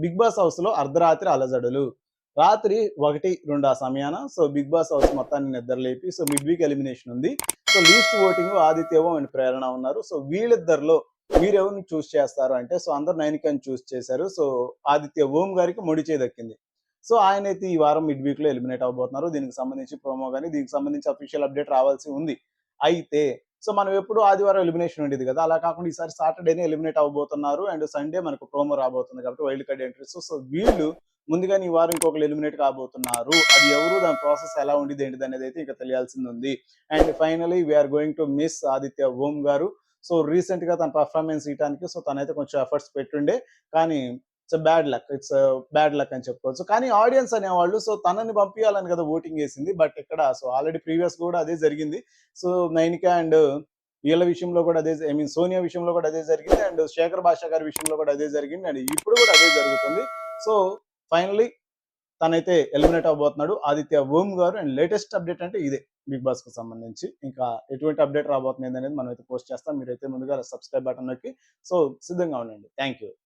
Big boss హౌస్‌లో అర్ధరాత్రి అలజడులు. రాత్రి 1, 2 ఆ సమయాన బిగ్ బాస్ హౌస్ మొత్తాన్ని నిద్రలేపి మిడ్ వీక్ ఎలిమినేషన్ ఉంది. Least voting Aditya Om and Prerana ఉన్నారు. వీళ్ళిద్దరిలో మీరెవరిని చూస్ చేస్తారు అంటే అందరూ నైనికాని చూస్ చేశారు. ఆదిత్య ఓం గారికి మొండి చేయి దక్కింది. ఆయనైతే ఈ వారం మిడ్ వీక్‌లో ఎలిమినేట్ అవ్వబోతున్నారు. దీనికి సంబంధించి ప్రోమో గాని, దీనికి సంబంధించి అఫీషియల్ అప్డేట్ రావాల్సి ఉంది. అయితే మనం ఎప్పుడు ఆదివారం ఎలిమినేషన్ ఉండేది కదా! అలా కాకుండా ఈసారి సాటర్‌డేనే ఎలిమినేట్ అవ్వబోతున్నారు. అండ్ సండే మనకు ప్రోమో రాబోతుంది కాబట్టి వైల్డ్ కార్డ్ ఎంట్రీస్. వీళ్ళు ముందుగానే ఈ వారం ఇంకొకళ్ళు ఎలిమినేట్ కాబోతున్నారు. అది ఎవరు, దాని ప్రాసెస్ ఎలా ఉండిద్ది ఏంటిదనేది అయితే ఇంకా తెలియాల్సింది ఉంది. And finally we are going to miss Aditya Om గారు. రీసెంట్‌గా తన పర్ఫార్మెన్స్ ఇయటానికి తనైతే కొంచెం ఎఫర్ట్స్ పెట్టుండే. కానీ బ్యాడ్ లక్ అని చెప్పుకోవచ్చు. కానీ ఆడియన్స్ అనేవాళ్ళు తనని పంపియాలని కదా ఓటింగ్ వేసింది. బట్ ఇక్కడ ఆల్రెడీ ప్రీవియస్ కూడా అదే జరిగింది. నైనిక అండ్ వీళ్ళ విషయంలో కూడా అదే, ఐ మీన్ సోనియా విషయంలో కూడా అదే జరిగింది. అండ్ శేఖర్ భాషా గారి విషయంలో కూడా అదే జరిగింది. అండ్ ఇప్పుడు కూడా అదే జరుగుతుంది. ఫైనల్లీ తనైతే ఎలిమినేట్ అవ్వబోతున్నాడు ఆదిత్య ఓం గారు. అండ్ లేటెస్ట్ అప్డేట్ అంటే ఇదే బిగ్ బాస్ కు సంబంధించి. ఇంకా ఎటువంటి అప్డేట్ రాబోతుంది అనేది మనం అయితే పోస్ట్ చేస్తాం. మీరైతే ముందుగా సబ్స్క్రైబ్ బటన్ నొక్కి సిద్ధంగా ఉండండి. Thank you.